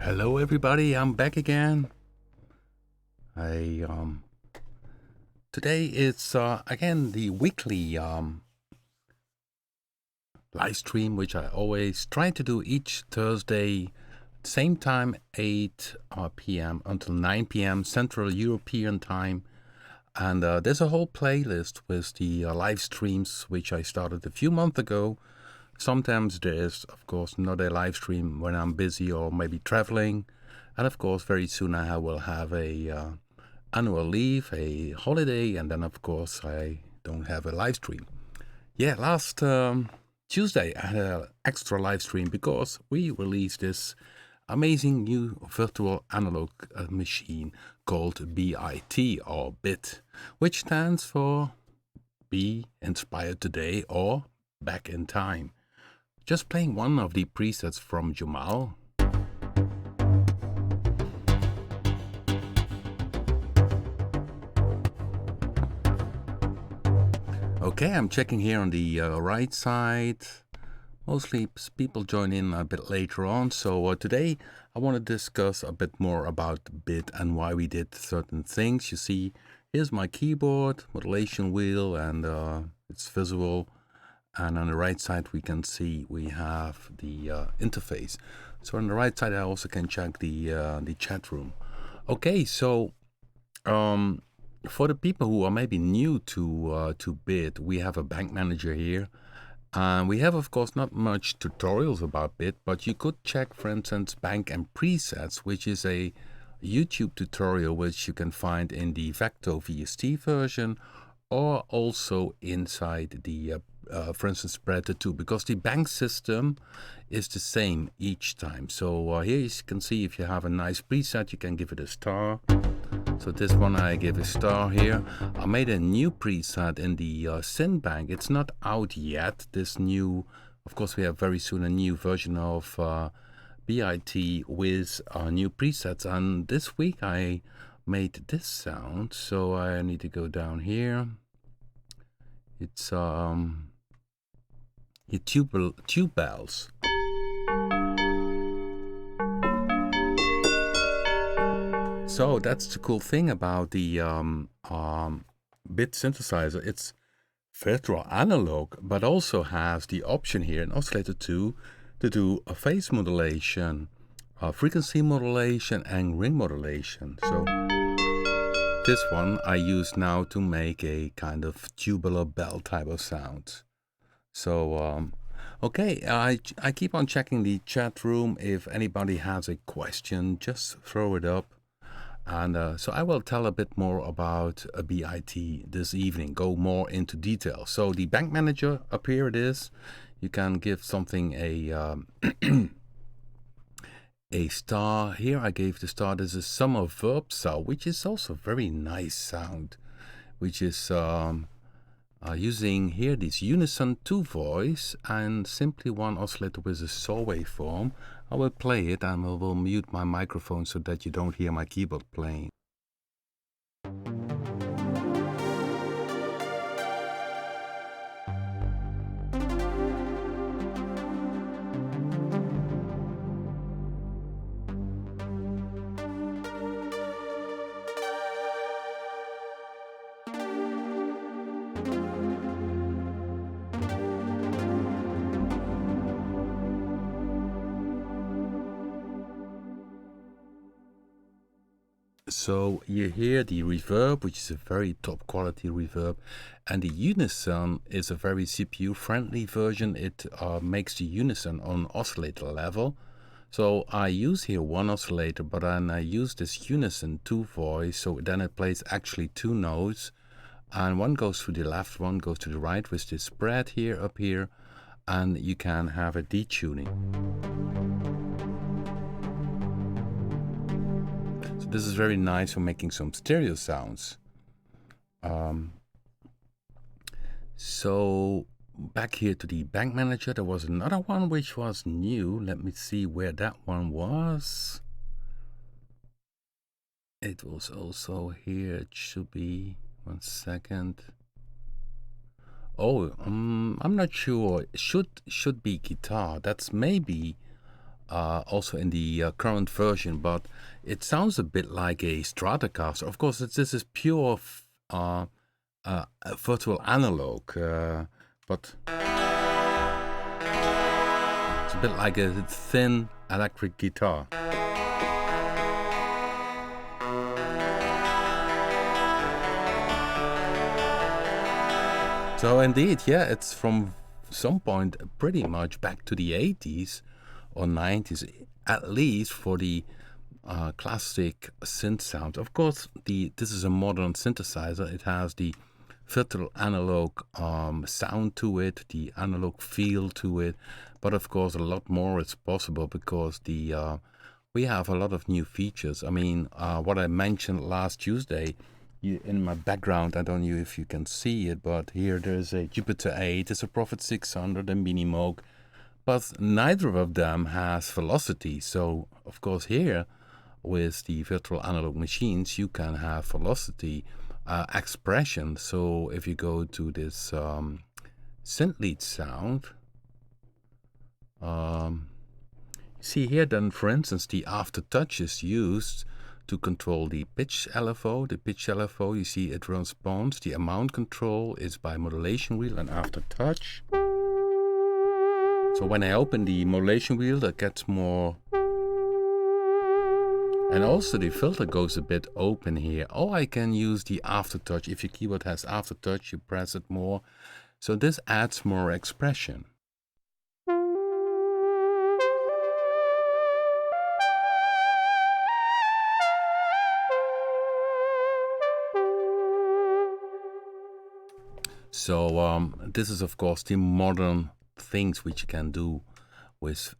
Hello everybody, I'm back again. Today it's again the weekly live stream, which I always try to do each Thursday, same time, 8 p.m. until 9 p.m. Central European time. And there's a whole playlist with the live streams, which I started a few months ago. Sometimes there's, of course, not a live stream when I'm busy or maybe traveling. And of course, very soon I will have a annual leave, a holiday, and then of course I don't have a live stream. Yeah, last Tuesday I had an extra live stream because we released this amazing new virtual analog machine called B.I.T or BIT, which stands for Be Inspired Today or Back in Time. Just playing one of the presets from Jamal. Okay, I'm checking here on the right side. Mostly people join in a bit later on. So today I want to discuss a bit more about BIT and why we did certain things. You see, here's my keyboard, modulation wheel, and it's visual. And on the right side, we can see we have the interface. So on the right side, I also can check the chat room. Okay, so for the people who are maybe new to BIT, we have a bank manager here. And we have, of course, not much tutorials about BIT, but you could check, for instance, Bank and Presets, which is a YouTube tutorial which you can find in the Facto VST version, or also inside the for instance, Spreader 2, because the bank system is the same each time. So here you can see if you have a nice preset, you can give it a star. So this one I give a star here. I made a new preset in the synth bank. It's not out yet. This new, of course, we have very soon a new version of B.I.T with new presets. And this week I made this sound. So I need to go down here. It's your tube bells. So that's the cool thing about the BIT synthesizer. It's virtual analog, but also has the option here in Oscillator 2 to do a phase modulation, frequency modulation, and ring modulation. So this one I use now to make a kind of tubular bell type of sound. So, okay, I keep on checking the chat room. If anybody has a question, just throw it up. And so I will tell a bit more about a B.I.T this evening, go more into detail. So the bank manager, up here it is. You can give something a a star. Here I gave the star. This is summer verb sound, which is also a very nice sound, which is using here this unison 2 voice and simply one oscillator with a saw waveform. I will play it and I will mute my microphone so that you don't hear my keyboard playing. So you hear the reverb, which is a very top quality reverb, and the unison is a very CPU friendly version. It makes the unison on oscillator level. So I use here one oscillator, but then I use this unison 2 voice, so then it plays actually 2 notes, and one goes to the left, one goes to the right with this spread here up here, and you can have a detuning. This is very nice for making some stereo sounds. So back here to the bank manager, there was another one which was new. Let me see where that one was. It was also here. It should be 1 second. Oh, I'm not sure. It should be guitar. That's maybe also in the current version, but it sounds a bit like a Stratocaster. Of course, this is pure virtual analog, but it's a bit like a thin electric guitar. So indeed, yeah, it's from some point pretty much back to the 80s or 90s, at least for the classic synth sound. Of course, this is a modern synthesizer. It has the virtual analog sound to it, the analog feel to it, but of course a lot more is possible because we have a lot of new features. I mean, what I mentioned last Tuesday, in my background, I don't know if you can see it, but here there's a Jupiter 8, there's a Prophet 600 and Mini Moog, but neither of them has velocity. So of course here with the virtual analog machines you can have velocity expression. So if you go to this synth lead sound, see here then, for instance, the aftertouch is used to control the pitch LFO. The pitch LFO, you see it responds. The amount control is by modulation wheel and aftertouch. So when I open the modulation wheel, that gets more. And also the filter goes a bit open here. Or I can use the aftertouch. If your keyboard has aftertouch, you press it more. So this adds more expression. So this is of course the modern things which you can do with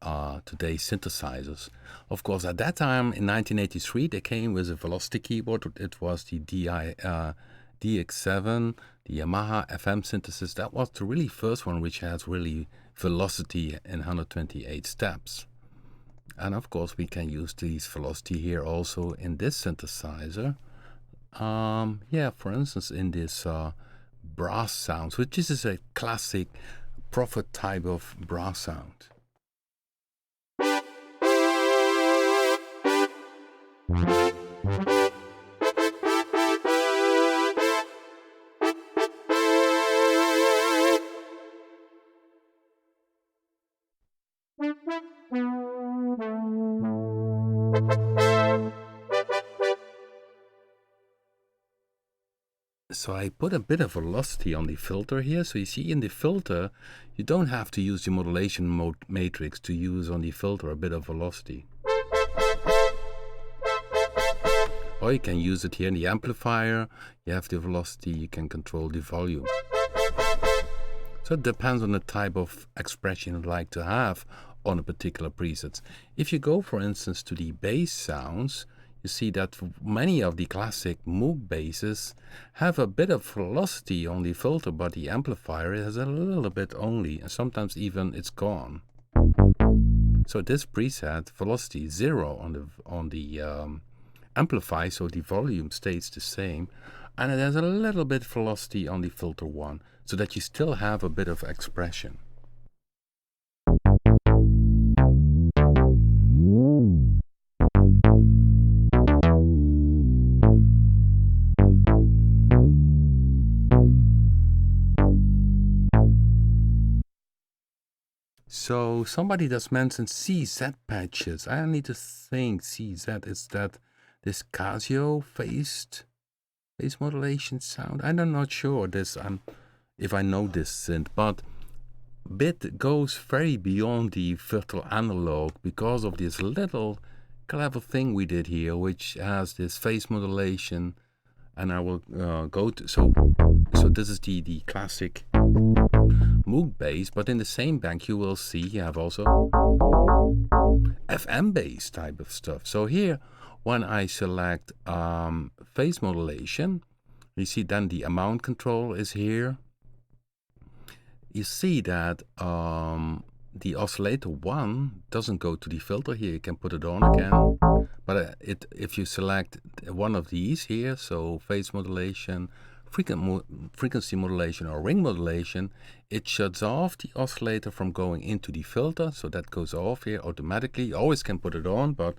today's synthesizers. Of course, at that time in 1983 they came with a velocity keyboard. It was the DX7, the Yamaha FM synthesis. That was the really first one which has really velocity in 128 steps. And of course we can use this velocity here also in this synthesizer. Yeah, for instance in this brass sounds, which is a classic Prophet type of brass sound. So I put a bit of velocity on the filter here. So you see in the filter, you don't have to use the modulation matrix to use on the filter a bit of velocity. Or you can use it here in the amplifier. You have the velocity, you can control the volume. So it depends on the type of expression you'd like to have on a particular preset. If you go, for instance, to the bass sounds, you see that many of the classic Moog basses have a bit of velocity on the filter, but the amplifier has a little bit only, and sometimes even it's gone. So this preset velocity is 0 on the amplify, so the volume stays the same, and it has a little bit velocity on the filter 1, so that you still have a bit of expression. So somebody just mentioned CZ patches. I need to think CZ, is that this Casio phase modulation sound? I'm not sure this if I know this synth, but BIT goes very beyond the virtual analog because of this little clever thing we did here, which has this phase modulation, and I will go to so this is the classic Moog bass, but in the same bank you will see you have also FM bass type of stuff. So here, when I select phase modulation, you see then the amount control is here. You see that the oscillator 1 doesn't go to the filter here. You can put it on again, but if you select one of these here, so phase modulation, frequency modulation or ring modulation, it shuts off the oscillator from going into the filter. So that goes off here automatically. You always can put it on, but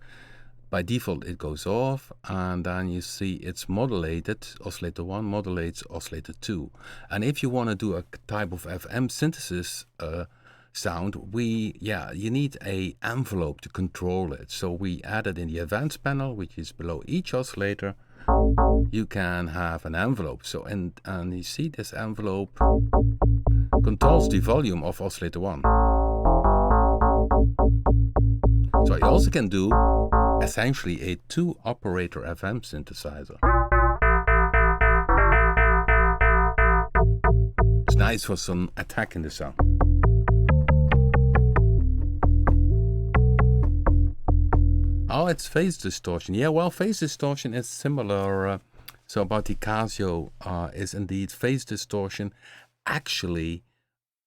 by default it goes off. And then you see it's modulated. Oscillator 1 modulates oscillator 2. And if you want to do a type of FM synthesis sound, you need a envelope to control it. So we added in the advanced panel, which is below each oscillator, you can have an envelope. So and you see this envelope controls the volume of oscillator 1. So you also can do essentially a 2-operator FM synthesizer. It's nice for some attack in the sound. Oh, it's phase distortion. Yeah, well, phase distortion is similar. So about the Casio is indeed phase distortion. Actually,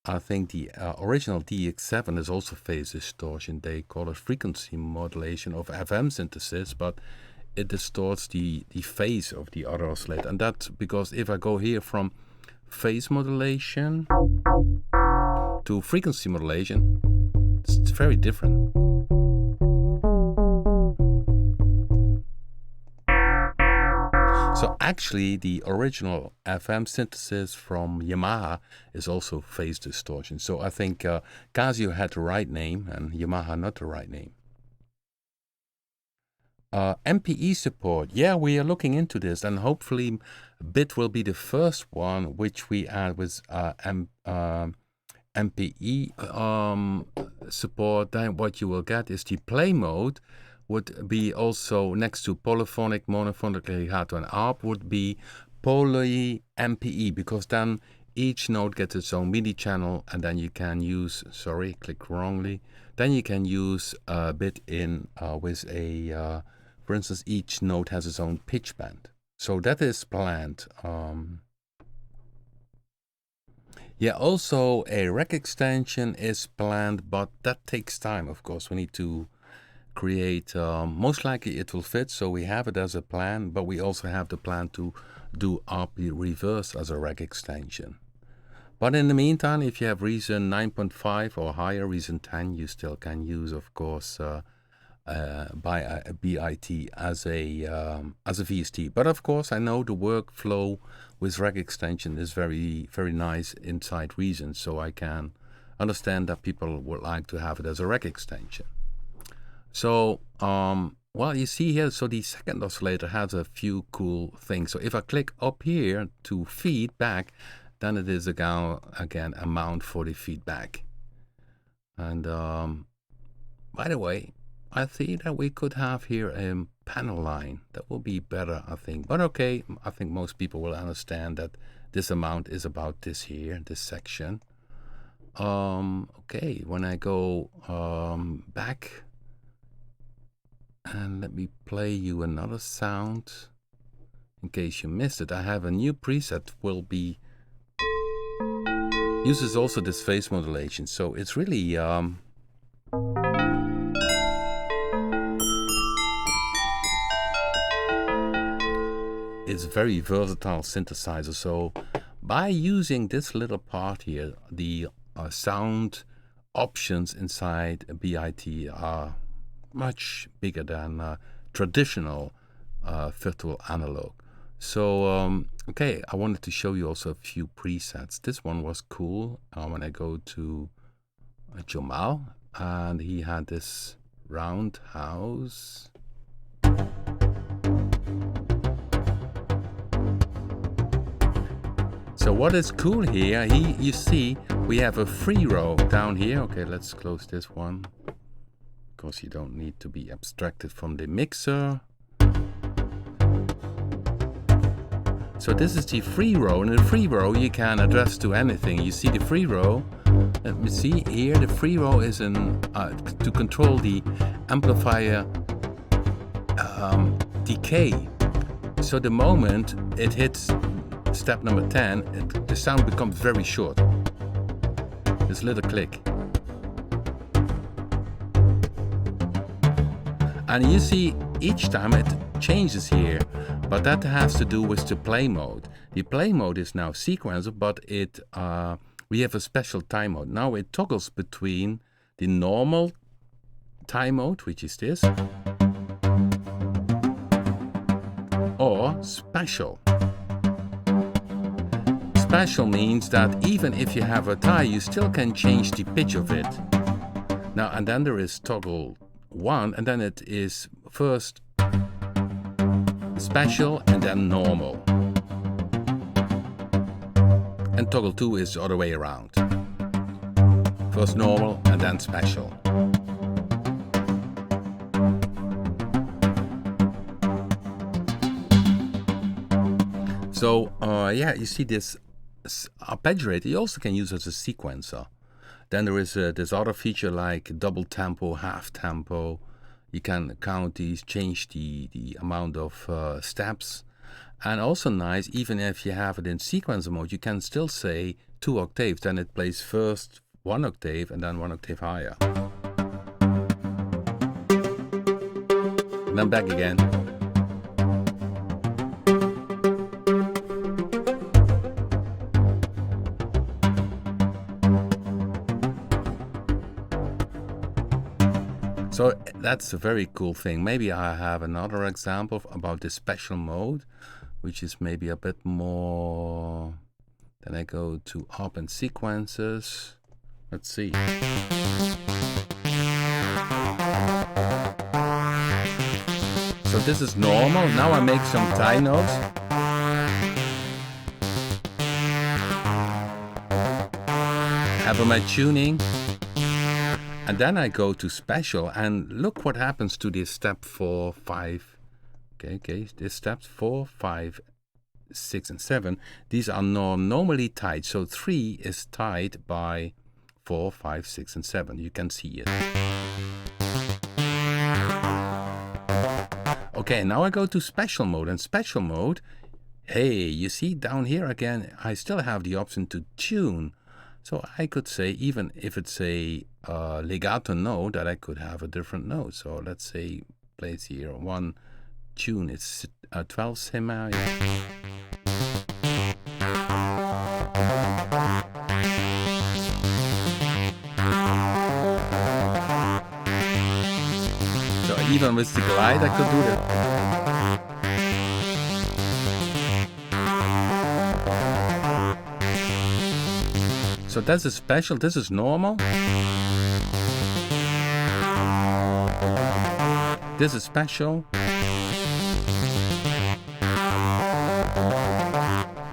I think the original DX7 is also phase distortion. They call it frequency modulation of FM synthesis, but it distorts the phase of the other oscillator. And that's because if I go here from phase modulation to frequency modulation, it's very different. So actually the original FM synthesis from Yamaha is also phase distortion. So I think Casio had the right name and Yamaha not the right name. MPE support. Yeah, we are looking into this, and hopefully BIT will be the first one which we add with MPE support. Then what you will get is the play mode would be also next to polyphonic, monophonic, legato, and ARP would be poly MPE, because then each note gets its own MIDI channel, and then you can use, sorry, click wrongly, then you can use BIT in with a, for instance, each note has its own pitch band. So that is planned. Yeah, also a rack extension is planned, but that takes time, of course. We need to create, most likely it will fit, so we have it as a plan, but we also have the plan to do RP reverse as a rack extension. But in the meantime, if you have Reason 9.5 or higher, Reason 10, you still can use, of course, B.I.T as a VST. But of course, I know the workflow with rack extension is very, very nice inside Reason, so I can understand that people would like to have it as a rack extension. So, well, you see here, so the second oscillator has a few cool things. So if I click up here to feedback, then it is again a mount for the feedback. And by the way, I think that we could have here a panel line. That will be better, I think. But okay, I think most people will understand that this amount is about this here, this section. Okay, when I go back, and let me play you another sound in case you missed it. I have a new preset will be uses also this phase modulation, so it's really it's very versatile synthesizer. So by using this little part here, the sound options inside B.I.T are much bigger than traditional virtual analog. So okay, I wanted to show you also a few presets. This one was cool when I go to Jamal, and he had this roundhouse. So what is cool here, you see we have a free row down here. Okay, let's close this one, because you don't need to be abstracted from the mixer. So this is the free row, and in the free row you can address to anything. You see the free row, let me see here, the free row is in to control the amplifier decay. So the moment it hits step number 10, the sound becomes very short. This little click. And you see each time it changes here, but that has to do with the play mode. The play mode is now sequencer, but we have a special time mode. Now it toggles between the normal time mode, which is this, or special. Special means that even if you have a tie, you still can change the pitch of it. Now, and then there is toggle 1, and then it is first special and then normal. And toggle 2 is the other way around. First normal and then special. So yeah, you see this Arpeggiator you also can use as a sequencer. Then there is this other feature like double tempo, half tempo. You can count these, change the amount of steps. And also nice, even if you have it in sequencer mode, you can still say 2 octaves. Then it plays first 1 octave and then 1 octave higher. And then back again. So that's a very cool thing. Maybe I have another example about this special mode, which is maybe a bit more. Then I go to open sequences. Let's see. So this is normal. Now I make some tie notes. Have my tuning. And then I go to special, and look what happens to this step 4, 5. Okay, this steps 4, 5, 6, and 7. These are normally tied. So 3 is tied by 4, 5, 6, and 7. You can see it. Okay, now I go to special mode. And special mode, hey, you see down here again, I still have the option to tune. So I could say, even if it's a legato note, that I could have a different note. So let's say plays here 1 tune, it's 12 semi. So even with the glide, I could do that. So that's a special, this is normal. This is special.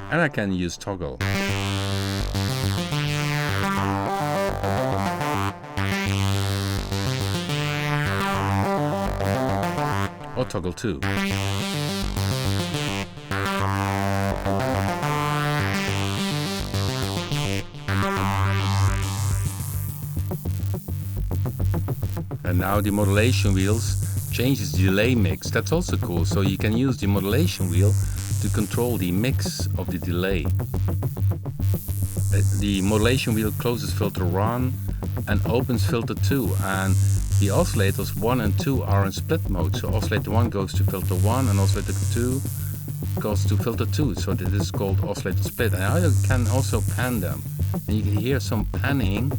And I can use toggle. Or toggle 2. And now the modulation wheels changes the delay mix. That's also cool. So you can use the modulation wheel to control the mix of the delay. The modulation wheel closes filter 1 and opens filter 2. And the oscillators 1 and 2 are in split mode. So oscillator 1 goes to filter 1 and oscillator 2 goes to filter 2. So this is called oscillator split. And now you can also pan them. And you can hear some panning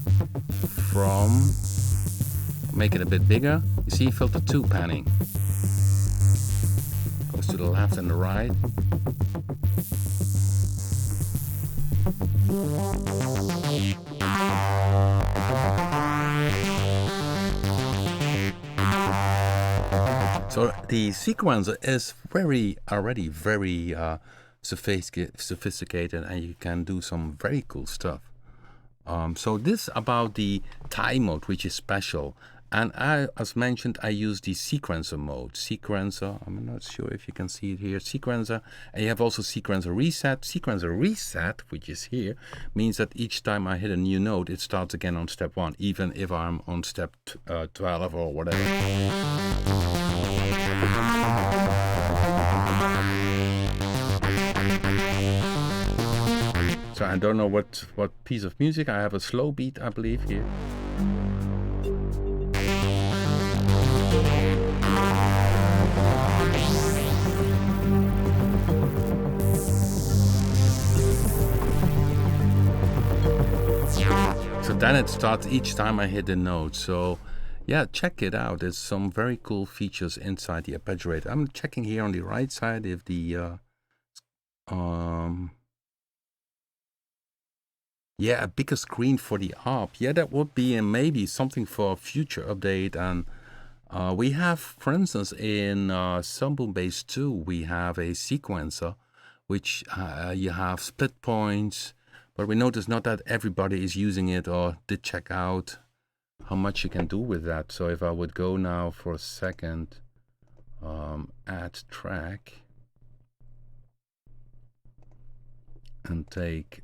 from, make it a bit bigger. You see filter 2 panning. Goes to the left and the right. So the sequencer is already very sophisticated, and you can do some very cool stuff. So this about the tie mode, which is special. And as mentioned, I use the sequencer mode. Sequencer, I'm not sure if you can see it here. Sequencer, and you have also sequencer reset. Sequencer reset, which is here, means that each time I hit a new note, it starts again on step 1, even if I'm on step 12 or whatever. So I don't know what piece of music. I have a slow beat, I believe, here. So then it starts each time I hit the note. So yeah, check it out. There's some very cool features inside the Arpeggiator. I'm checking here on the right side if the yeah, a bigger screen for the ARP. Yeah, that would be maybe something for a future update. And we have, for instance, in Summon Base 2, we have a sequencer, which you have split points, but we notice not that everybody is using it or did check out how much you can do with that. So if I would go now for a second, add track, and take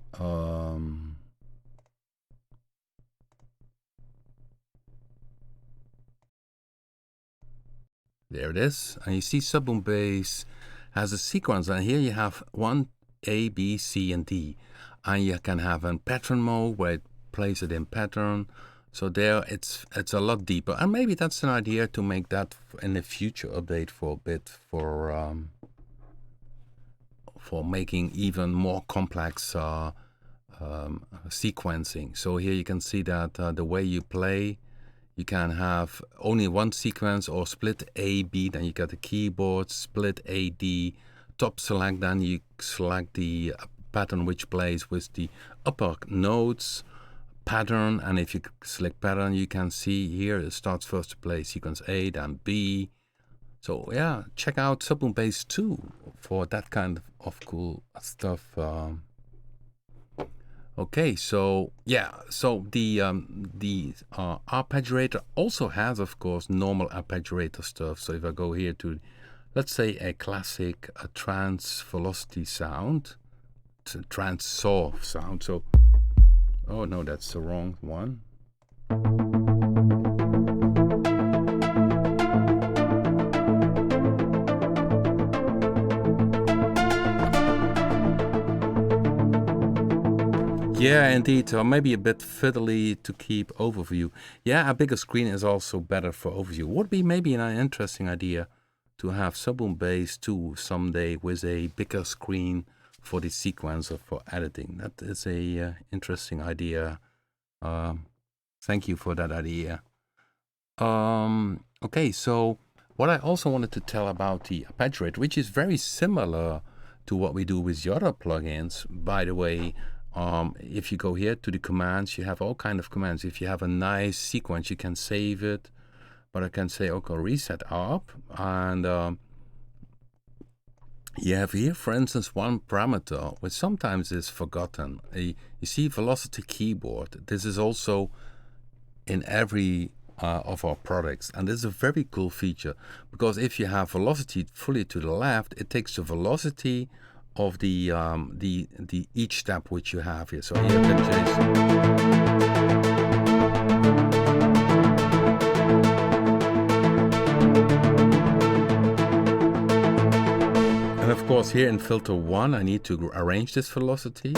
there it is, and you see Summon Base has a sequence, and here you have 1 A, B, C, and D, and you can have a pattern mode where it plays it in pattern. So there it's a lot deeper, and maybe that's an idea to make that in the future update for a bit, for making even more complex sequencing. So here you can see that the way you play, you can have only one sequence or split A, B, then you got the keyboard, split A, D, top select, then you select the pattern which plays with the upper notes, pattern, and if you select pattern, you can see here it starts first to play sequence A, then B. So yeah, check out Summon Base 2 for that kind of cool stuff. Okay, so yeah, so the Arpeggiator also has, of course, normal Arpeggiator stuff. So if I go here to, let's say, a classic trance velocity sound, trance saw sound. So, oh no, that's the wrong one. Yeah, indeed, or maybe a bit fiddly to keep overview. Yeah, a bigger screen is also better for overview. Would be maybe an interesting idea to have Summon Base 2 someday with a bigger screen for the sequencer for editing. That is a interesting idea. Thank you for that idea. Okay, so what I also wanted to tell about the Arpeggiator, which is very similar to what we do with the other plugins, by the way. If you go here to the commands, you have all kind of commands. If you have a nice sequence, you can save it. But I can say, okay, reset ARP, and you have here, for instance, one parameter which sometimes is forgotten. You see velocity keyboard. This is also in every of our products, and this is a very cool feature, because if you have velocity fully to the left, it takes the velocity of the each step which you have here. So here can change. And of course here in filter 1 I need to arrange this velocity.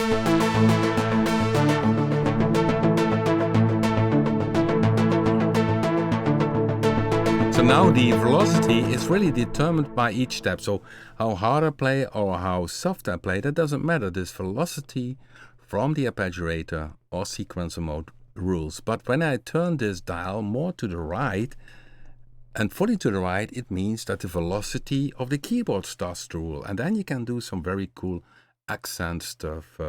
So now the velocity is really determined by each step. So how hard I play or how soft I play, that doesn't matter. This velocity from the Arpeggiator or sequencer mode rules. But when I turn this dial more to the right and fully to the right, it means that the velocity of the keyboard starts to rule. And then you can do some very cool accent stuff.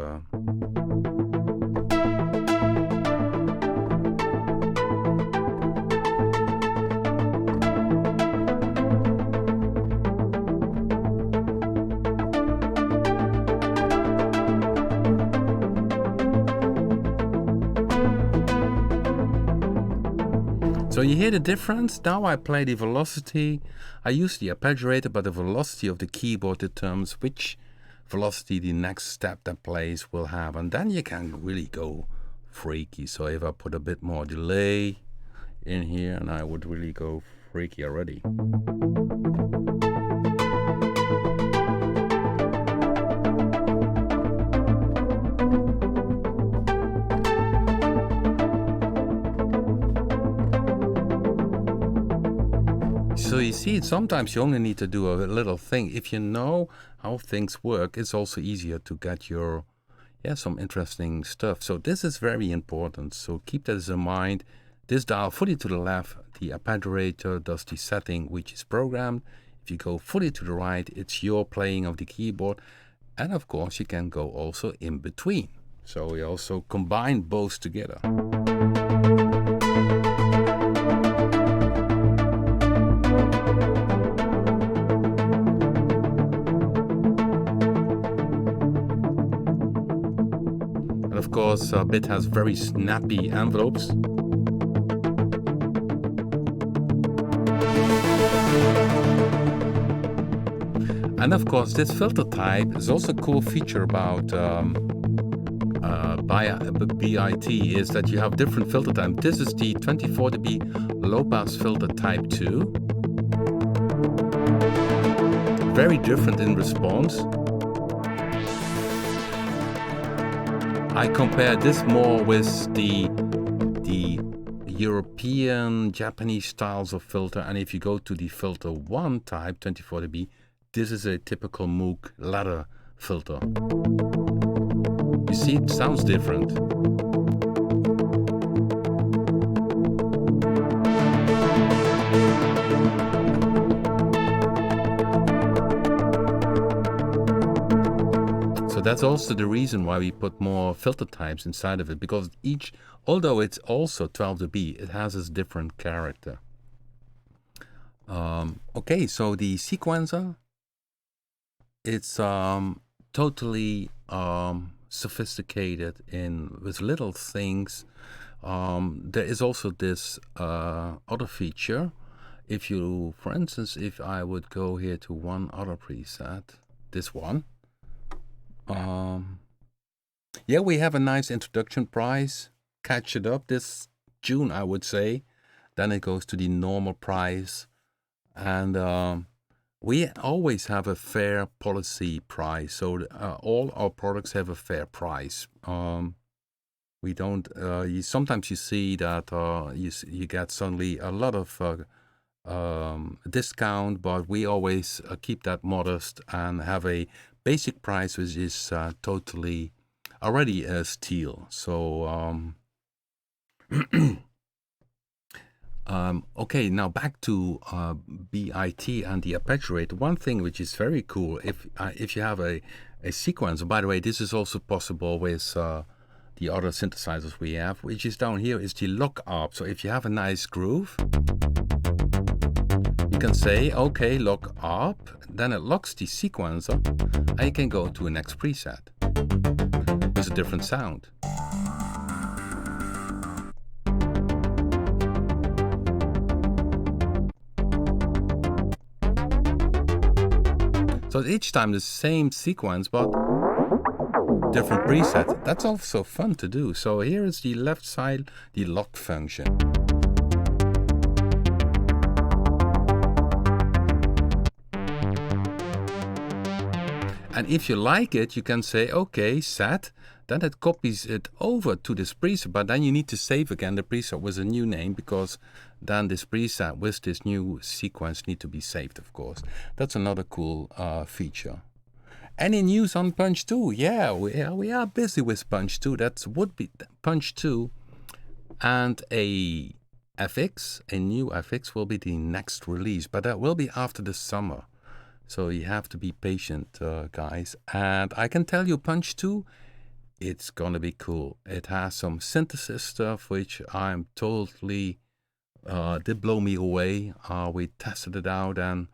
So you hear the difference? Now I play the velocity. I use the Arpeggiator, but the velocity of the keyboard determines which velocity the next step that plays will have. And then you can really go freaky. So if I put a bit more delay in here, and I would really go freaky already. So you see, sometimes you only need to do a little thing. If you know how things work, it's also easier to get your yeah, some interesting stuff. So this is very important. So keep that in mind. This dial fully to the left, the arpeggiator does the setting which is programmed. If you go fully to the right, it's your playing of the keyboard. And of course, you can go also in between. So we also combine both together. And of course, B.I.T has very snappy envelopes. And of course, this filter type is also a cool feature about B.I.T is that you have different filter types. This is the 24 dB low pass filter type 2. Very different in response. I compare this more with the European, Japanese styles of filter. And if you go to the filter 1 type, 24 dB, this is a typical Moog ladder filter. You see, it sounds different. So that's also the reason why we put more filter types inside of it, because each, although it's also 12 dB, it has its different character. Okay, so the sequencer, it's totally sophisticated with little things. There is also this other feature. If you, for instance, if I would go here to one other preset, this one. Yeah, we have a nice introduction price. Catch it up this June, I would say. Then it goes to the normal price. And we always have a fair policy price. So all our products have a fair price. We don't, sometimes you see that you get suddenly a lot of discount, but we always keep that modest and have a basic price which is totally already a steal. So okay, now back to B.I.T and the arpeggiator. One thing which is very cool, if you have a sequencer, by the way, this is also possible with the other synthesizers we have, which is down here, is the lock up. So if you have a nice groove, you can say, okay, lock up, then it locks the sequencer, and you can go to the next preset with a different sound. So each time the same sequence, but different preset. That's also fun to do. So here is the left side, the lock function. And if you like it, you can say, okay, set. Then it copies it over to this preset, but then you need to save again the preset with a new name, because then this preset with this new sequence need to be saved, of course. That's another cool feature. Any news on Punch 2? Yeah, we are busy with Punch 2. That would be Punch 2, and a FX, a new FX will be the next release, but that will be after the summer. So you have to be patient, guys. And I can tell you, Punch 2, it's gonna be cool. It has some synthesis stuff, which I'm totally, did blow me away. We tested it out, and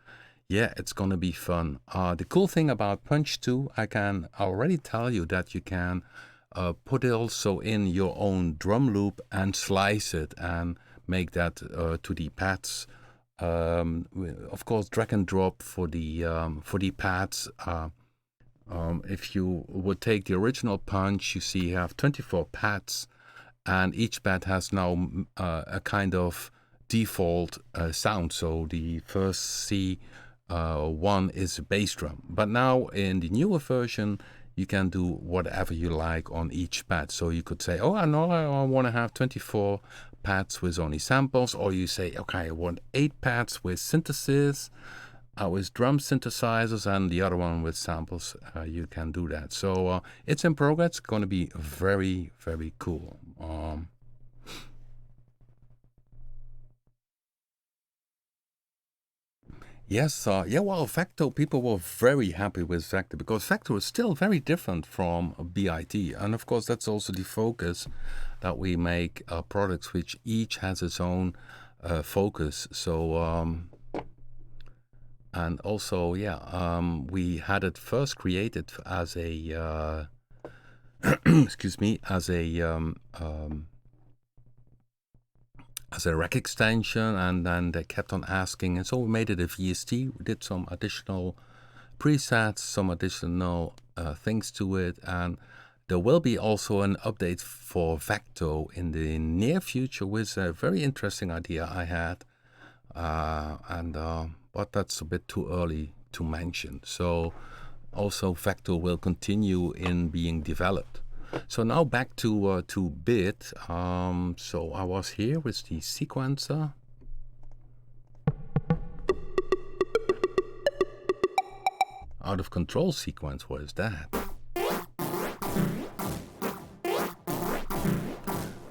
yeah, it's gonna be fun. The cool thing about Punch 2, I can already tell you that you can put it also in your own drum loop and slice it and make that to the pads. Of course, drag and drop for the pads. If you would take the original Punch, you see you have 24 pads, and each pad has now a kind of default sound. So the first C one is a bass drum, but now in the newer version you can do whatever you like on each pad. So you could say, oh, I know I want to have 24 pads with only samples, or you say, okay, I want 8 pads with synthesis, with drum synthesizers, and the other one with samples. You can do that. So it's in progress. It's going to be very, very cool. Yes, yeah, well, Facto, people were very happy with Facto because Facto is still very different from B.I.T. And of course, that's also the focus that we make products which each has its own focus. So, and also, yeah, we had it first created as a, excuse me, as a rack extension, and then they kept on asking, and so we made it a VST. We did some additional presets, some additional things to it, and there will be also an update for Facto in the near future with a very interesting idea I had, but that's a bit too early to mention. So also Facto will continue in being developed. So now back to B.I.T. So I was here with the sequencer. Out of control sequence, what is that?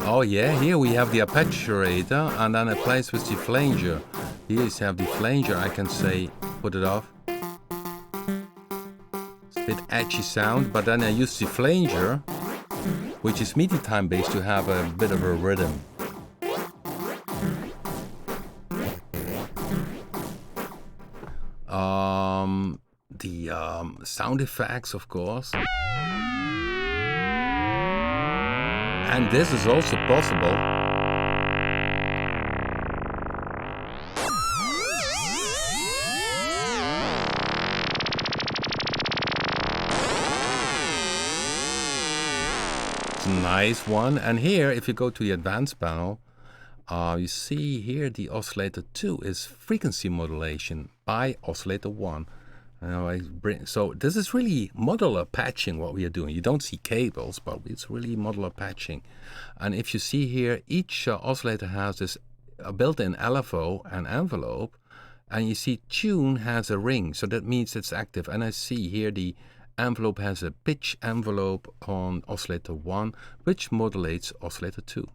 Oh yeah, here we have the Arpeggiator, and then it plays with the flanger. Here you have the flanger, I can say, put it off. It's a bit edgy sound, but then I use the flanger, which is MIDI time based, to have a bit of a rhythm. The sound effects, of course. And this is also possible. It's a nice one. And here, if you go to the advanced panel, you see here the Oscillator 2 is frequency modulation by Oscillator 1. So this is really modular patching what we are doing. You don't see cables, but it's really modular patching. And if you see here, each oscillator has this built-in LFO and envelope, and you see tune has a ring, so that means it's active. And I see here the envelope has a pitch envelope on Oscillator 1, which modulates Oscillator 2.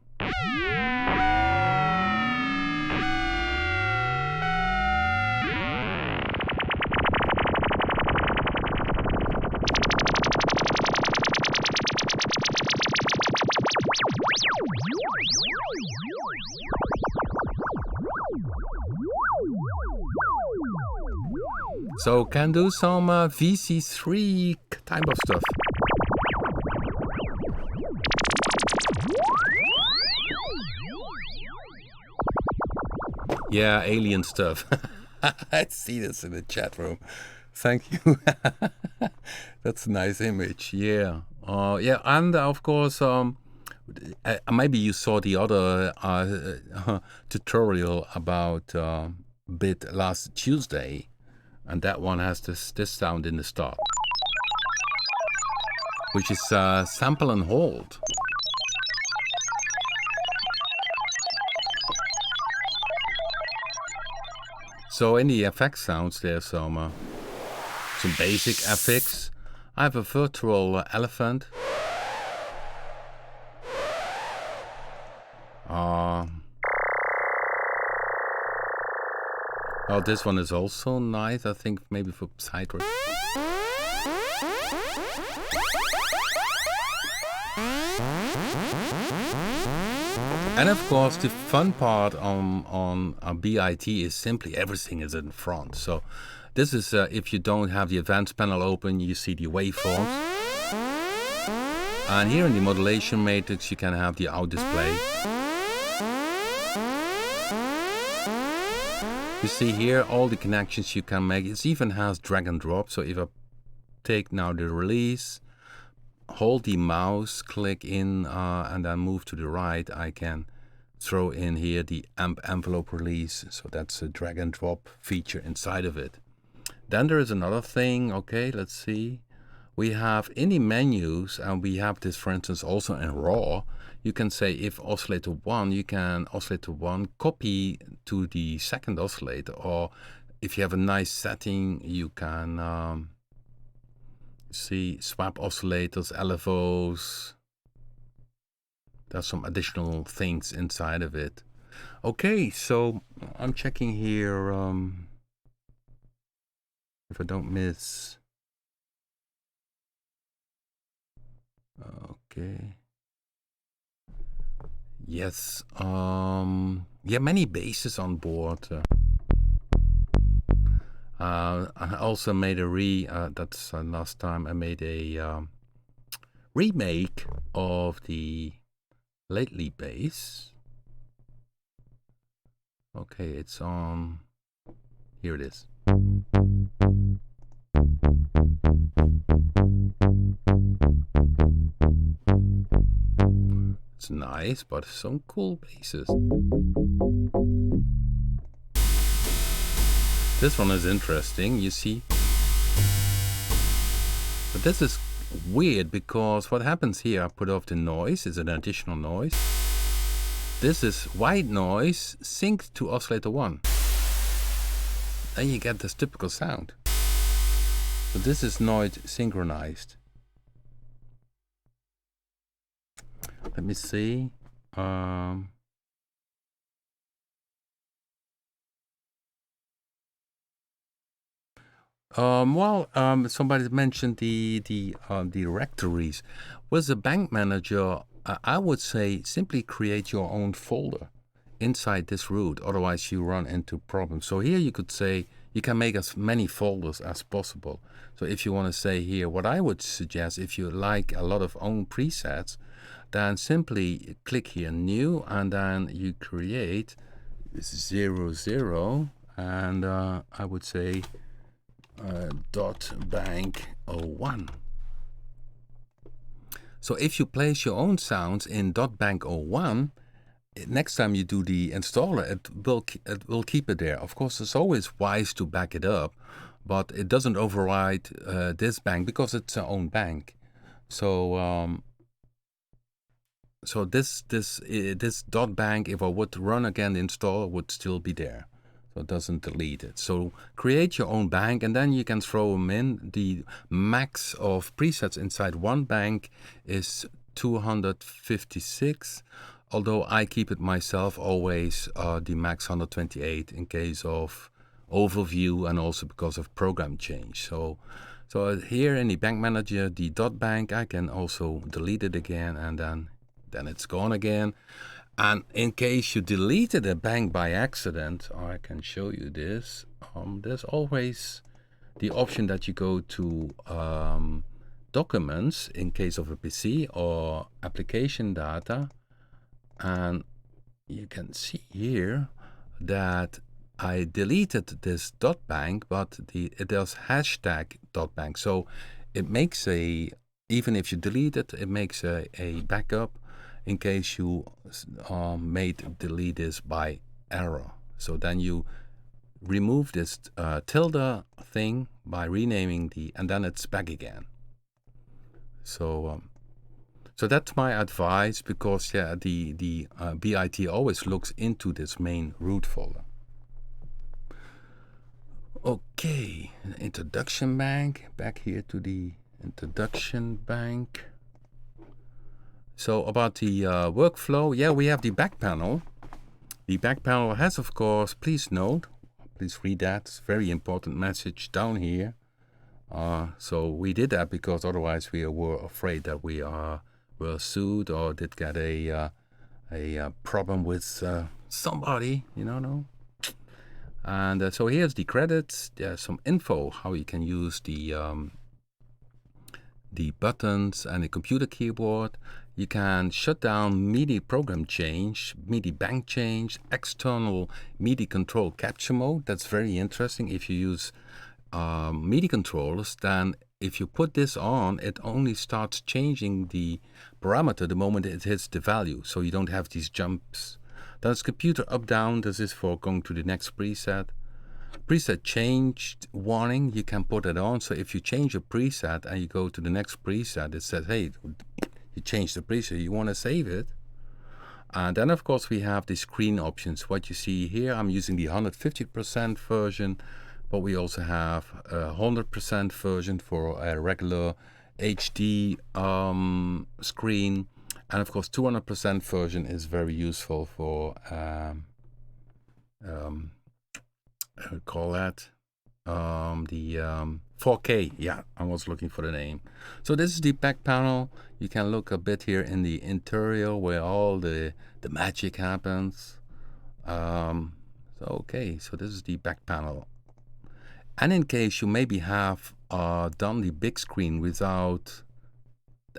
So can do some VC3 type of stuff. Yeah, alien stuff. I see this in the chat room. Thank you. That's a nice image. Yeah. Yeah, and of course, maybe you saw the other tutorial about B.I.T last Tuesday. And that one has this sound in the start, which is sample and hold. So in the effect sounds, there's some basic effects. I have a virtual elephant. Oh, this one is also nice, I think maybe for sideways. And of course, the fun part on B.I.T is simply everything is in front. So this is, if you don't have the advanced panel open, you see the waveforms. And here in the modulation matrix, you can have the out display. You see here all the connections you can make. It even has drag and drop. So if I take now the release, hold the mouse, click in, and then move to the right, I can throw in here the amp envelope release. So that's a drag and drop feature inside of it. Then there is another thing. Okay, let's see. We have in the menus, and we have this, for instance, also in RAW. You can say if oscillator 1, you can oscillator 1 copy to the second oscillator, or if you have a nice setting, you can see swap oscillators, LFOs. There's some additional things inside of it. Okay, so I'm checking here if I don't miss. Okay. Yes. Yeah, many bases on board. I also made a that's last time I made a remake of the lately bass. Okay, it's on. Here it is. It's nice, but some cool basses. This one is interesting, you see. But this is weird because what happens here, I put off the noise, is an additional noise. This is white noise synced to oscillator 1. Then you get this typical sound. So this is not synchronized. Let me see. Somebody mentioned the directories. With the bank manager, I would say simply create your own folder inside this root. Otherwise, you run into problems. So here you could say you can make as many folders as possible. So if you want to say here, what I would suggest, if you like a lot of own presets, then simply click here new, and then you create 00, and I would say .bank01. So if you place your own sounds in .bank01, next time you do the installer, it will keep it there. Of course, it's always wise to back it up, but it doesn't override this bank because it's our own bank. So this .bank, if I would run again the installer, would still be there. So it doesn't delete it. So create your own bank, and then you can throw them in. The max of presets inside one bank is 256, although I keep it myself always the max 128 in case of overview and also because of program change. So here in the bank manager, the .bank, I can also delete it again, and then it's gone again. And in case you deleted a bank by accident, I can show you this. There's always the option that you go to documents in case of a PC or application data, and you can see here that I deleted this .bank, but it does hashtag .bank. So it makes even if you delete it, it makes a backup in case you delete this by error. So then you remove this tilde thing by renaming and then it's back again. So that's my advice, because yeah, the BIT always looks into this main root folder. Okay, introduction bank, back here to the introduction bank. So about the workflow, yeah, we have the back panel. The back panel has, of course, please read that, it's a very important message down here. So we did that because otherwise we were afraid that we were sued or did get a problem with somebody, you know. And so here's the credits. There's some info how you can use the buttons and the computer keyboard. You can shut down MIDI program change, MIDI bank change, external MIDI control capture mode. That's very interesting. If you use MIDI controllers, then if you put this on, it only starts changing the parameter the moment it hits the value, so you don't have these jumps. There's computer up down. This is for going to the next preset. Preset changed warning, you can put it on. So if you change a preset and you go to the next preset, it says, hey, you changed the preset, you want to save it. And then of course we have the screen options. What you see here, I'm using the 150% version. but we also have a 100% version for a regular HD screen, and of course 200% version is very useful for call that the 4K. Yeah, I was looking for the name. So this is the back panel. You can look a bit here in the interior where all the magic happens. Okay, so this is the back panel. And in case you maybe have done the big screen without,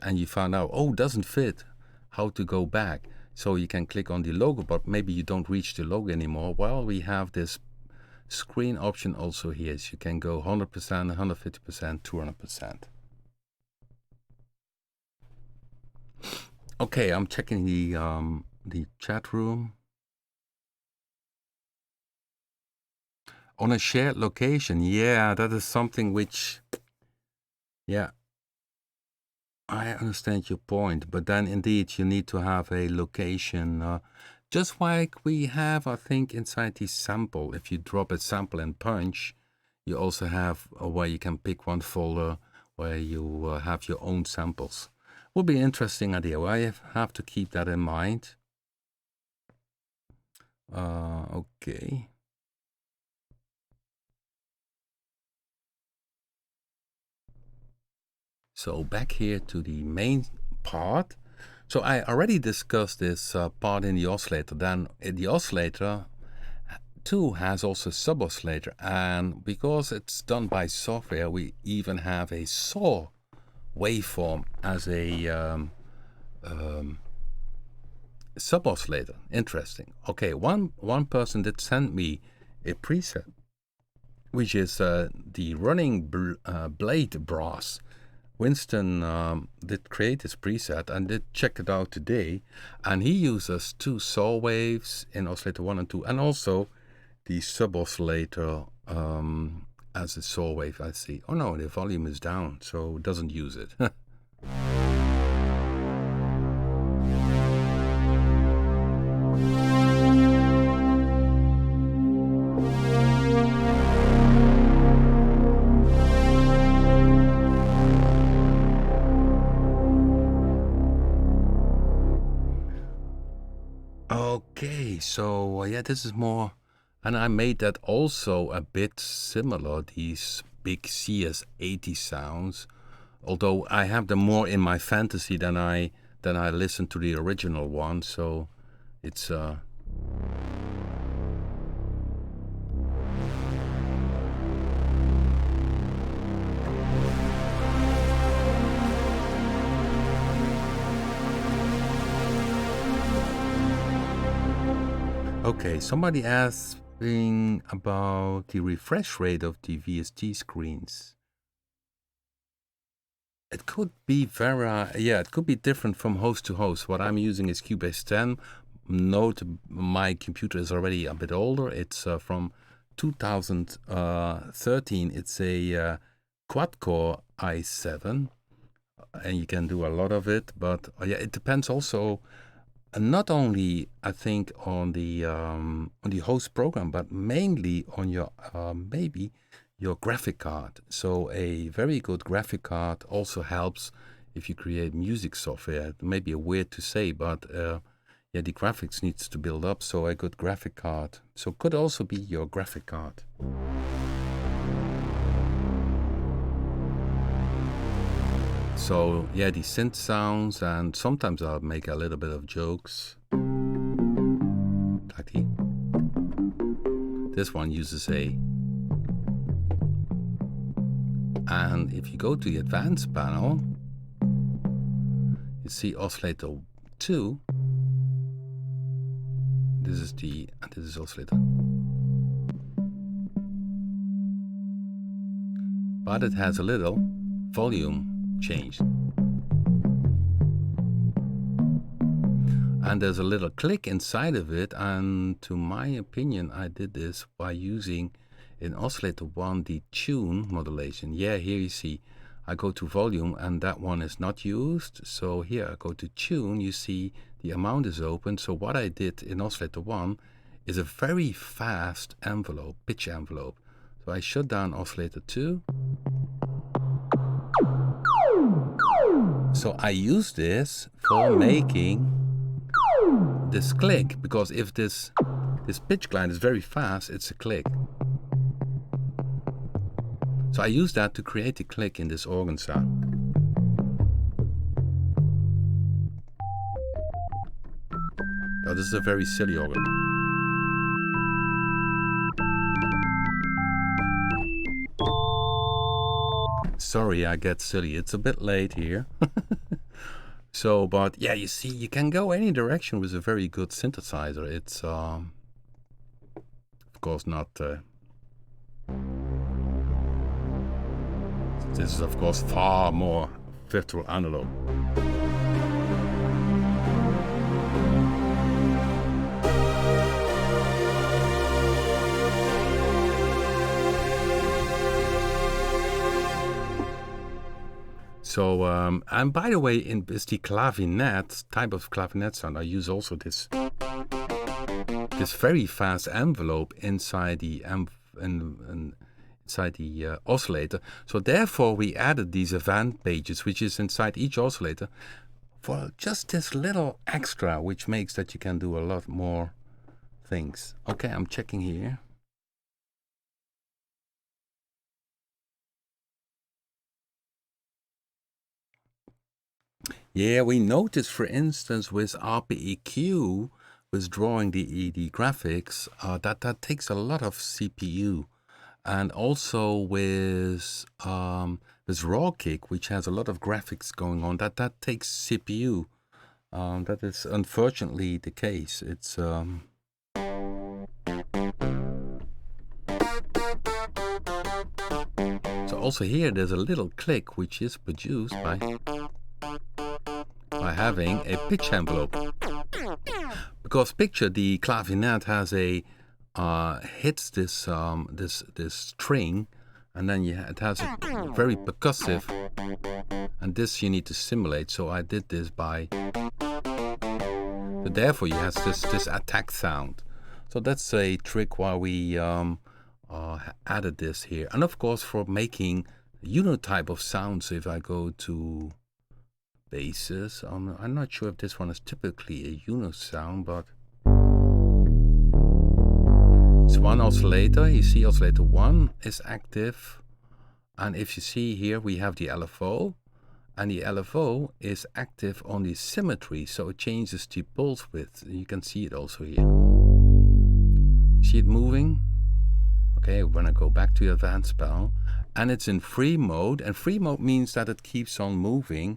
and you found out, oh, doesn't fit, how to go back. So you can click on the logo, but maybe you don't reach the logo anymore. Well, we have this screen option also here. So you can go 100%, 150%, 200%. Okay, I'm checking the chat room. On a shared location, yeah, that is something which, yeah, I understand your point, but then indeed you need to have a location, just like we have, I think, inside the sample. If you drop a sample in Punch, you also have a way you can pick one folder where you have your own samples. Would be an interesting idea. I have to keep that in mind. Okay. So back here to the main part. So I already discussed this part in the oscillator. Then the oscillator too has also sub-oscillator, and because it's done by software, we even have a saw waveform as a sub-oscillator. Interesting. Okay, one person did send me a preset, which is the running blade brass. Winston did create this preset and did check it out today, and he uses two saw waves in oscillator 1 and 2, and also the sub-oscillator as a saw wave. I see. Oh no, the volume is down, so it doesn't use it. Okay, so yeah, this is more, and I made that also a bit similar, these big CS80 sounds, although I have them more in my fantasy than I listen to the original one, so it's okay, somebody asking about the refresh rate of the VST screens. It could be it could be different from host to host. What I'm using is Cubase 10. Note my computer is already a bit older. It's from 2013. It's a quad-core i7, and you can do a lot of it. But yeah, it depends also. Not only, I think, on the host program, but mainly on your maybe your graphic card. So a very good graphic card also helps if you create music software. It may be weird to say, but yeah, the graphics needs to build up. So a good graphic card. So could also be your graphic card. So yeah, the synth sounds, and sometimes I'll make a little bit of jokes. Like this one uses a, and if you go to the advanced panel, you see oscillator 2. This is oscillator. But it has a little volume change, and there's a little click inside of it, and to my opinion I did this by using in oscillator 1 the tune modulation. Yeah, here you see I go to volume and that one is not used, so here I go to tune, you see the amount is open. So what I did in oscillator 1 is a very fast envelope, pitch envelope. So I shut down oscillator 2. So I use this for making this click, because if this pitch glide is very fast, it's a click. So I use that to create a click in this organ sound. Now this is a very silly organ. Sorry, I get silly. It's a bit late here. So, but yeah, you see, you can go any direction with a very good synthesizer. It's, of course, not... this is, of course, far more virtual analog. So, and by the way, in the clavinet type of clavinet sound, I use also this very fast envelope inside the oscillator. So therefore, we added these event pages, which is inside each oscillator, for just this little extra, which makes that you can do a lot more things. Okay, I'm checking here. Yeah, we noticed, for instance, with RPEQ, with drawing the graphics, that takes a lot of CPU, and also with raw kick, which has a lot of graphics going on, that takes CPU. That is unfortunately the case. It's so also here there's a little click which is produced by having a pitch envelope. Because picture the clavinet has a hits this this string, and then it has a very percussive, and this you need to simulate. So I did this by. So therefore, you have this attack sound. So that's a trick why we added this here, and of course for making type of sounds. If I go to basses, I'm not sure if this one is typically a sound, but it's one oscillator. You see oscillator 1 is active, and if you see here we have the LFO, and the LFO is active on the symmetry, so it changes the pulse width. You can see it also here. See it moving? Okay, when I go back to the advanced panel, and it's in free mode, and free mode means that it keeps on moving.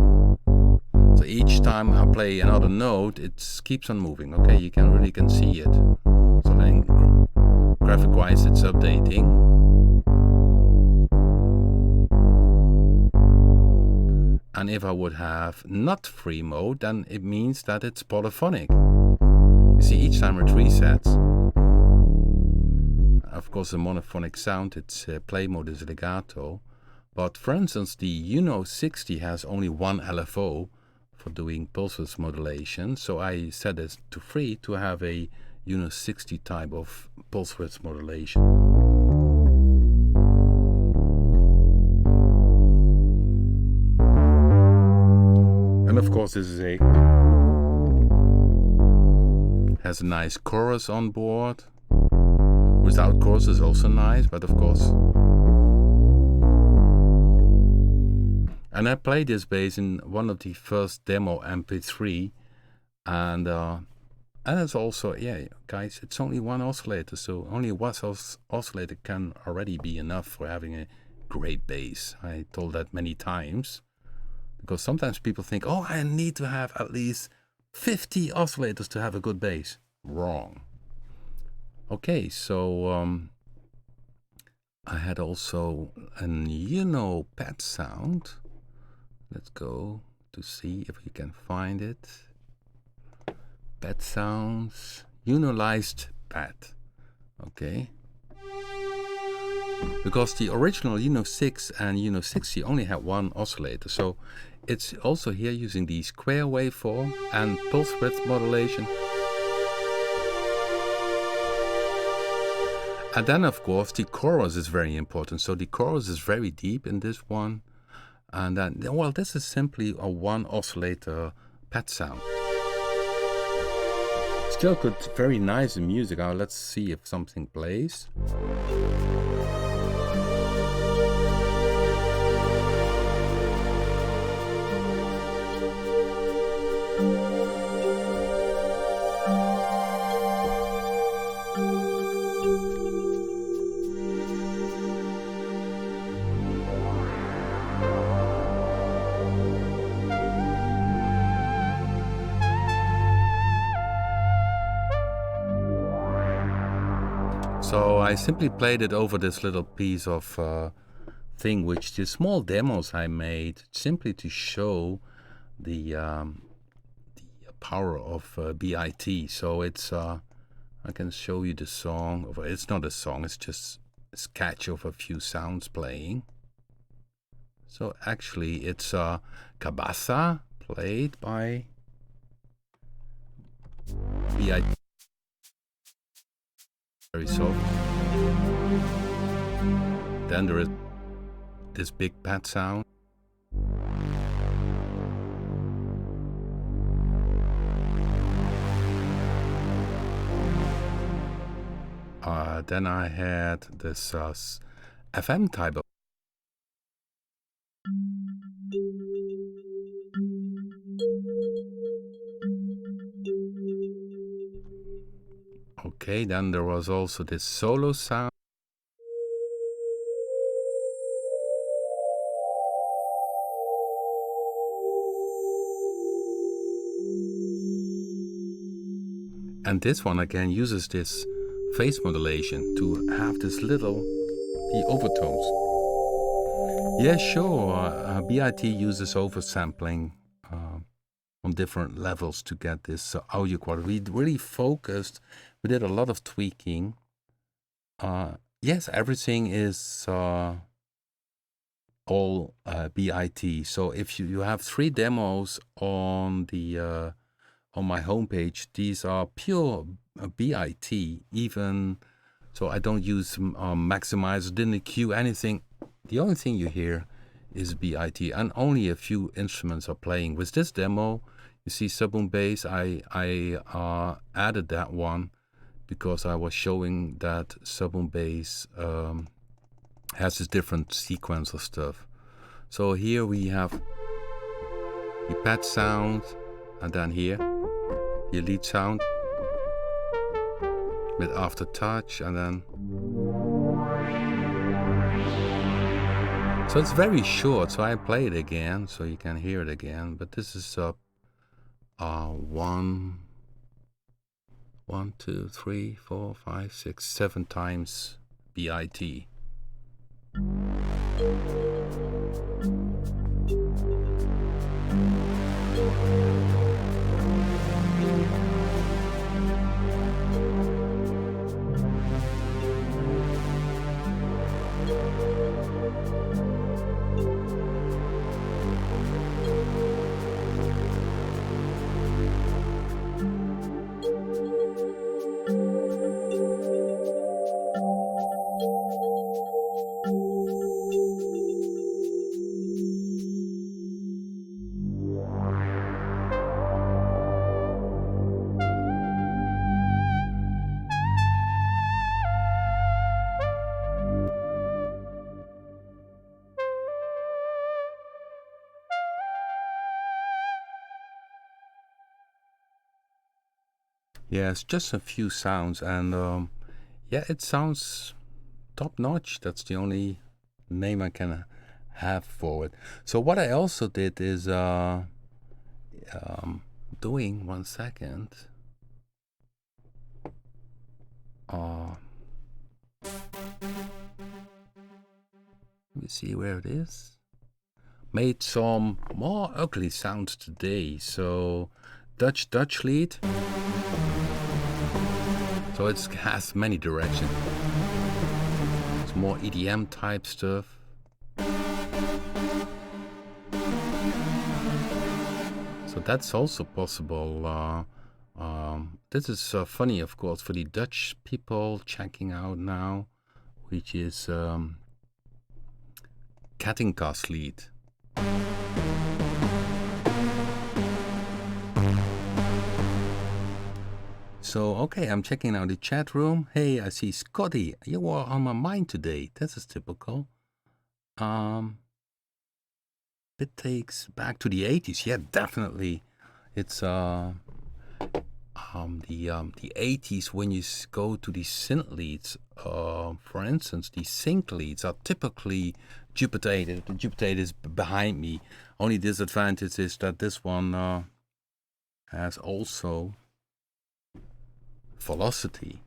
So each time I play another note, it keeps on moving. Okay, you really can see it. So then, graphic-wise, it's updating. And if I would have not free mode, then it means that it's polyphonic. You see, each time it resets. Of course, the monophonic sound, its play mode is legato. But for instance, the 60 has only one LFO for doing pulse width modulation. So I set it to free to have a 60 type of pulse width modulation. And of course, this is has a nice chorus on board. Without chorus is also nice, but of course. And I played this bass in one of the first demo MP3, and it's also, yeah, guys, it's only one oscillator, so only one oscillator can already be enough for having a great bass. I told that many times, because sometimes people think, oh, I need to have at least 50 oscillators to have a good bass. Wrong. Okay, so I had also an pad sound. Let's go to see if we can find it. Pad sounds, unalized pad. Okay. Because the original 6 and 60 only had one oscillator, so it's also here using the square waveform and pulse width modulation. And then, of course, the chorus is very important. So the chorus is very deep in this one. And then, well, this is simply a one oscillator pad sound. Still good, very nice in music. Let's see if something plays. So I simply played it over this little piece of thing, which the small demos I made simply to show the power of B.I.T. So it's I can show you the song. It's not a song, it's just a sketch of a few sounds playing. So actually it's Cabasa played by B.I.T. Very soft. Then there is this big pad sound. Then I had this FM type of. Okay, then there was also this solo sound. And this one again uses this phase modulation to have this little, the overtones. Yeah, sure, B.I.T. uses oversampling on different levels to get this audio quality. We really focused, we did a lot of tweaking. Yes, everything is all B.I.T. So if you have 3 demos on the on my homepage, these are pure B.I.T. even. So I don't use maximizer, didn't EQ, anything. The only thing you hear is B.I.T. and only a few instruments are playing. With this demo, you see sub-boom bass. I added that one because I was showing that sub-boom bass has this different sequence of stuff. So here we have the pad sound, and then here the lead sound with aftertouch, and then so it's very short. So I play it again so you can hear it again. But this is 1, 2, 3, 4, 5, 6, 7 times B.I.T. Yeah, it's just a few sounds, and yeah, it sounds top notch. That's the only name I can have for it. So what I also did is doing 1 second. Let me see where it is. Made some more ugly sounds today. So Dutch lead. So it has many directions. It's more EDM type stuff. So that's also possible This is funny, of course, for the Dutch people checking out now, which is Kettingkastlied. So, okay, I'm checking out the chat room. Hey, I see Scotty. You are on my mind today. This is typical. It takes back to the 80s. Yeah, definitely. It's the 80s when you go to the synth leads. For instance, the sync leads are typically duplicated. The duplicator is behind me. Only disadvantage is that this one has also velocity.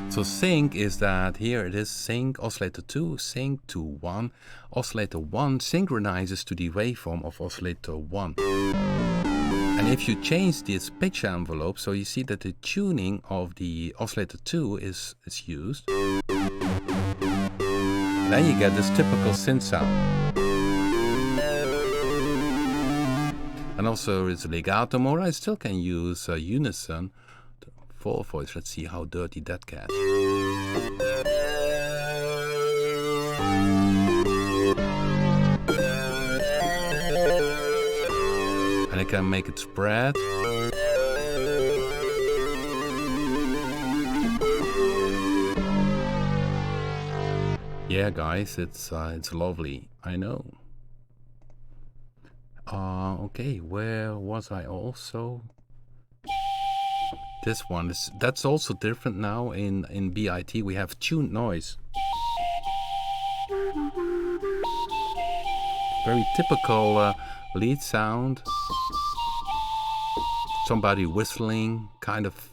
So sync is that here it is sync oscillator 2, sync to 1. Oscillator 1 synchronizes to the waveform of oscillator 1. And if you change this pitch envelope, so you see that the tuning of the oscillator 2 is used, then you get this typical synth sound. And also it's legato mode. I still can use unison. Full voice. Let's see how dirty that gets. And I can make it spread. Yeah, guys, it's lovely. I know. Okay, where was I also? This one that's also different now in B.I.T. We have tuned noise. Very typical lead sound. Somebody whistling, kind of.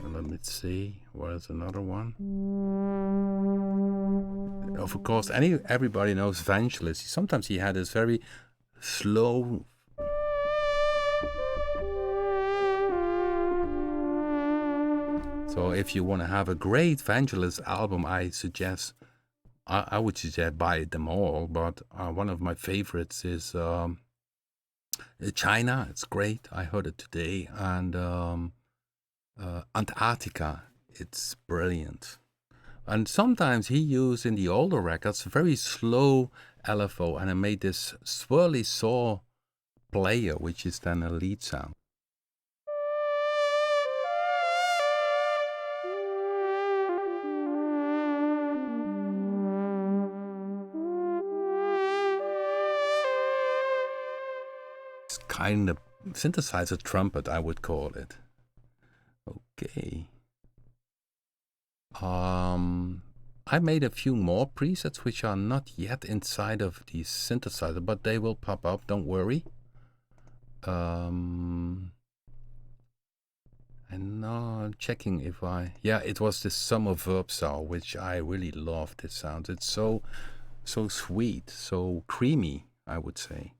Let me see. Where's another one? Of course, everybody knows Vangelis. Sometimes he had this very slow. So if you want to have a great Vangelis album, I would suggest buy them all. But one of my favorites is China. It's great. I heard it today. And Antarctica. It's brilliant. And sometimes he used in the older records very slow LFO, and I made this swirly saw player, which is then a lead sound. It's kind of synthesizer trumpet, I would call it. Okay. I made a few more presets which are not yet inside of the synthesizer, but they will pop up, don't worry. And now I'm checking if yeah, it was this summer verb sound, which I really love. This sound. It's so sweet, so creamy, I would say.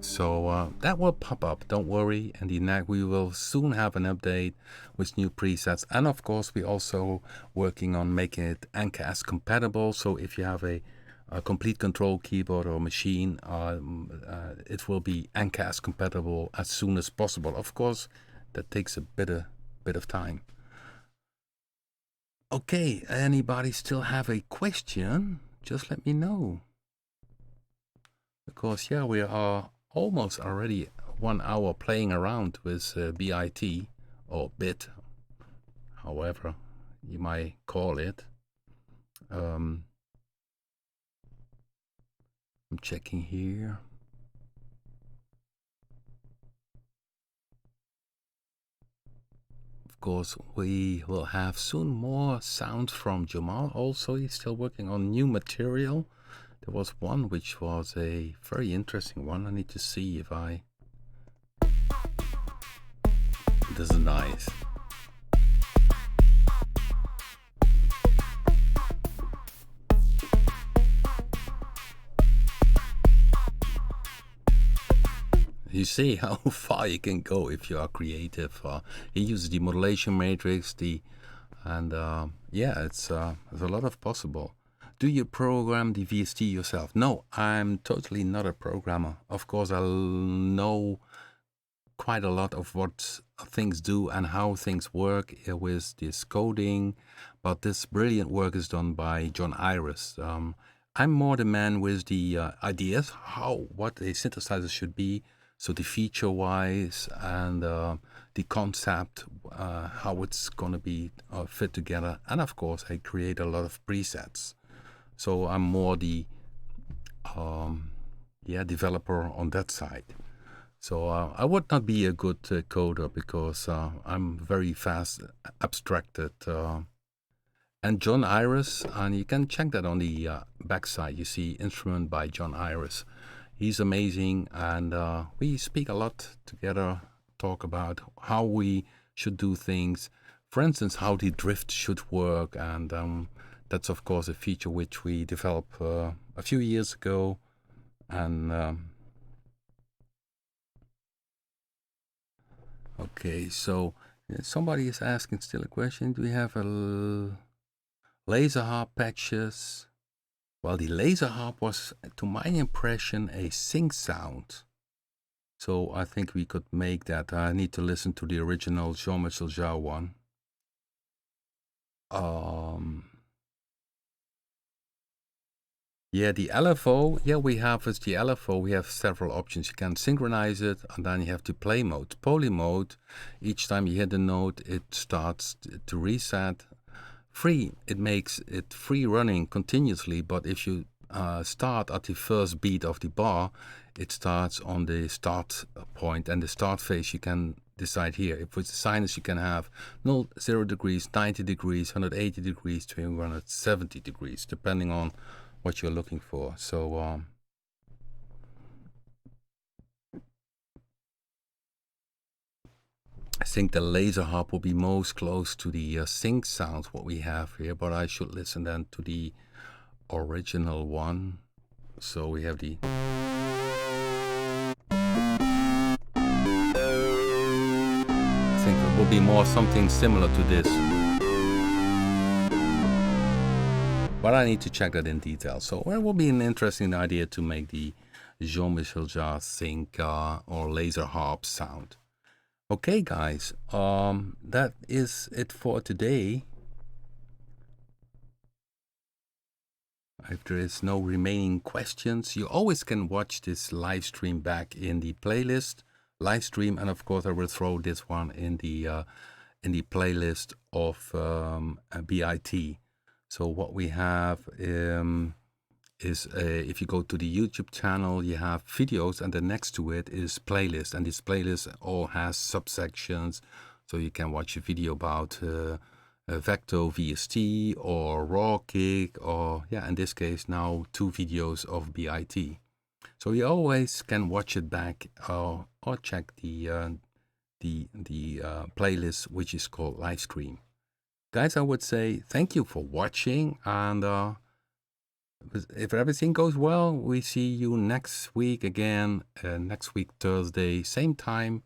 So that will pop up, don't worry. And we will soon have an update with new presets. And of course, we're also working on making it NCAS compatible. So if you have a complete control keyboard or machine, it will be NCAS compatible as soon as possible. Of course, that takes a bit of time. Okay, anybody still have a question? Just let me know. Because yeah, we are almost already 1 hour playing around with B.I.T. or BIT, however you might call it. I'm checking here. Of course, we will have soon more sounds from Jamal. Also, he's still working on new material. There was one which was a very interesting one. I need to see if this is nice. You see how far you can go if you are creative. He uses the modulation matrix, yeah, there's a lot of possible. Do you program the VST yourself? No, I'm totally not a programmer. Of course, I'll know quite a lot of what things do and how things work with this coding, but this brilliant work is done by John Iris. I'm more the man with the ideas, what a synthesizer should be, so the feature-wise and the concept, how it's gonna be fit together, and of course I create a lot of presets. So I'm more the developer on that side. So I would not be a good coder because I'm very fast abstracted. And John Iris, and you can check that on the backside. You see instrument by John Iris. He's amazing, and we speak a lot together, talk about how we should do things. For instance, how the drift should work, and that's of course a feature which we developed a few years ago, and okay, so somebody is asking still a question. Do we have a laser harp patches? Well, the laser harp was, to my impression, a synth sound. So I think we could make that. I need to listen to the original Jean-Michel Jarre one. Yeah, the LFO, we have as the LFO, we have several options. You can synchronize it, and then you have the play mode. Poly mode, each time you hit a note, it starts to reset. Free, it makes it free running continuously, but if you start at the first beat of the bar, it starts on the start point, and the start phase you can decide here. If it's a sinus, you can have 0 degrees, 90 degrees, 180 degrees, 270 degrees, depending on what you're looking for. So I think the laser harp will be most close to the sync sounds what we have here, but I should listen then to the original one. So we have the I think it will be more something similar to this, but I need to check that in detail. So it will be an interesting idea to make the Jean-Michel Jarre sync or laser harp sound. Okay, guys, that is it for today. If there is no remaining questions, you always can watch this live stream back in the playlist live stream, and of course I will throw this one in the playlist of B.I.T. So what we have is if you go to the YouTube channel, you have videos, and then next to it is playlist, and this playlist all has subsections, so you can watch a video about Facto VST or raw kick, or in this case now 2 videos of B.I.T. So you always can watch it back or check the playlist, which is called live stream. Guys, I would say thank you for watching, and if everything goes well, we see you next week again, next week Thursday, same time.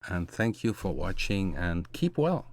And thank you for watching, and keep well.